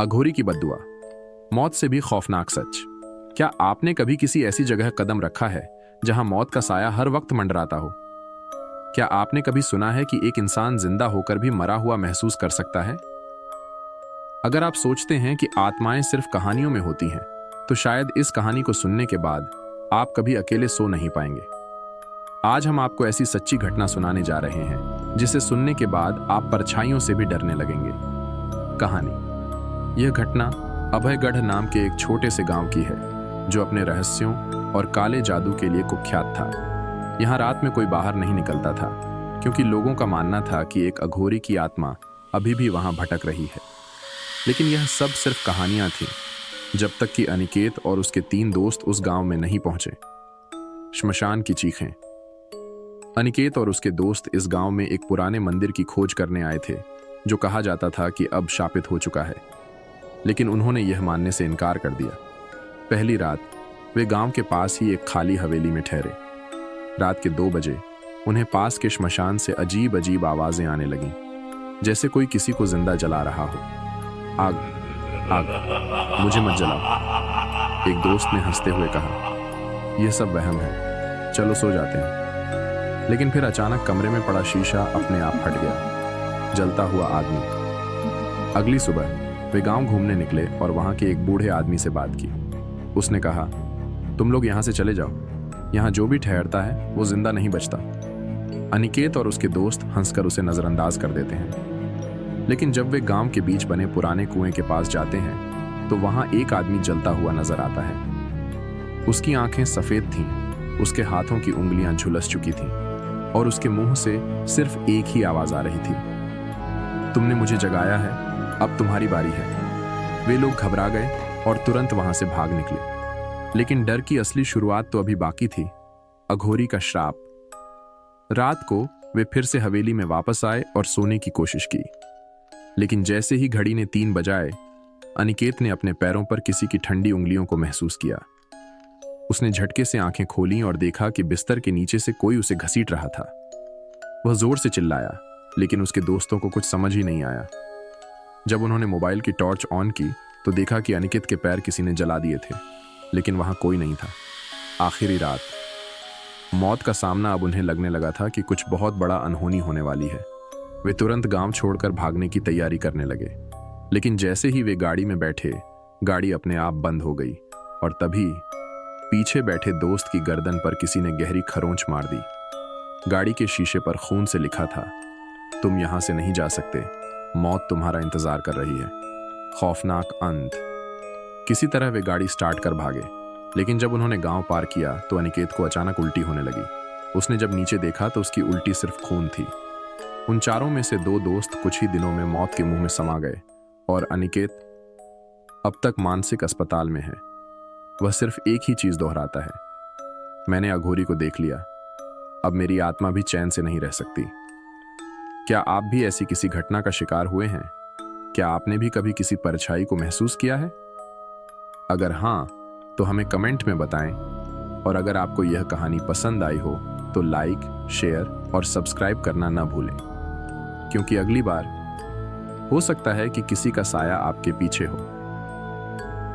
अघोरी की बद्दुआ, मौत से भी खौफनाक सच। क्या आपने कभी किसी ऐसी जगह कदम रखा है जहां मौत का साया हर वक्त मंडराता हो? क्या आपने कभी सुना है कि एक इंसान जिंदा होकर भी मरा हुआ महसूस कर सकता है? अगर आप सोचते हैं कि आत्माएं सिर्फ कहानियों में होती हैं, तो शायद इस कहानी को सुनने के बाद आप कभी अकेले सो नहीं पाएंगे। आज हम आपको ऐसी सच्ची घटना सुनाने जा रहे हैं जिसे सुनने के बाद आप परछाइयों से भी डरने लगेंगे। कहानी। यह घटना अभयगढ़ नाम के एक छोटे से गांव की है, जो अपने रहस्यों और काले जादू के लिए कुख्यात था। यहाँ रात में कोई बाहर नहीं निकलता था, क्योंकि लोगों का मानना था कि एक अघोरी की आत्मा अभी भी वहां भटक रही है। लेकिन यह सब सिर्फ कहानियां थीं, जब तक कि अनिकेत और उसके 3 दोस्त उस गांव में नहीं पहुंचे। श्मशान की चीखें। अनिकेत और उसके दोस्त इस गांव में एक पुराने मंदिर की खोज करने आए थे, जो कहा जाता था कि अब शापित हो चुका है। लेकिन उन्होंने यह मानने से इनकार कर दिया। पहली रात वे गांव के पास ही एक खाली हवेली में ठहरे। रात के 2 बजे उन्हें पास के श्मशान से अजीब अजीब आवाजें आने लगीं, जैसे कोई किसी को जिंदा जला रहा हो। आग, आग, मुझे मत जलाओ, एक दोस्त ने हंसते हुए कहा। यह सब वहम है, चलो सो जाते हैं। लेकिन फिर अचानक कमरे में पड़ा शीशा अपने आप फट गया। जलता हुआ आदमी। अगली सुबह वे गांव घूमने निकले और वहां के एक बूढ़े आदमी से बात की। उसने कहा, तुम लोग यहां से चले जाओ, यहां जो भी ठहरता है वो जिंदा नहीं बचता। अनिकेत और उसके दोस्त हंसकर उसे नजरअंदाज कर देते हैं। लेकिन जब वे गांव के बीच बने पुराने कुएं के पास जाते हैं, तो वहां एक आदमी जलता हुआ नजर आता है। उसकी आंखें सफेद थीं, उसके हाथों की उंगलियां झुलस चुकी थीं, और उसके मुंह से सिर्फ एक ही आवाज आ रही थी, तुमने मुझे जगाया है, अब तुम्हारी बारी है। वे लोग घबरा गए और तुरंत वहां से भाग निकले। लेकिन डर की असली शुरुआत तो अभी बाकी थी। अघोरी का श्राप। रात को वे फिर से हवेली में वापस आए और सोने की कोशिश की। लेकिन जैसे ही घड़ी ने 3 बजाए, अनिकेत ने अपने पैरों पर किसी की ठंडी उंगलियों को महसूस किया। उसने झटके से आंखें खोलीं और देखा कि बिस्तर के नीचे से कोई उसे घसीट रहा था। वह जोर से चिल्लाया, लेकिन उसके दोस्तों को कुछ समझ ही नहीं आया। जब उन्होंने मोबाइल की टॉर्च ऑन की, तो देखा कि अनिकेत के पैर किसी ने जला दिए थे, लेकिन वहां कोई नहीं था। आखिरी रात। मौत का सामना अब उन्हें लगने लगा था कि कुछ बहुत बड़ा अनहोनी होने वाली है। वे तुरंत गांव छोड़कर भागने की तैयारी करने लगे। लेकिन जैसे ही वे गाड़ी में बैठे, गाड़ी अपने आप बंद हो गई, और तभी पीछे बैठे दोस्त की गर्दन पर किसी ने गहरी खरोंच मार दी। गाड़ी के शीशे पर खून से लिखा था, तुम यहां से नहीं जा सकते, मौत तुम्हारा इंतजार कर रही है। खौफनाक अंत। किसी तरह वे गाड़ी स्टार्ट कर भागे। लेकिन जब उन्होंने गांव पार किया, तो अनिकेत को अचानक उल्टी होने लगी। उसने जब नीचे देखा, तो उसकी उल्टी सिर्फ खून थी। उन चारों में से 2 दोस्त कुछ ही दिनों में मौत के मुंह में समा गए, और अनिकेत अब तक मानसिक अस्पताल में है। वह सिर्फ एक ही चीज दोहराता है, मैंने अघोरी को देख लिया, अब मेरी आत्मा भी चैन से नहीं रह सकती। क्या आप भी ऐसी किसी घटना का शिकार हुए हैं? क्या आपने भी कभी किसी परछाई को महसूस किया है? अगर हां, तो हमें कमेंट में बताएं। और अगर आपको यह कहानी पसंद आई हो, तो लाइक, शेयर और सब्सक्राइब करना ना भूलें, क्योंकि अगली बार हो सकता है कि किसी का साया आपके पीछे हो।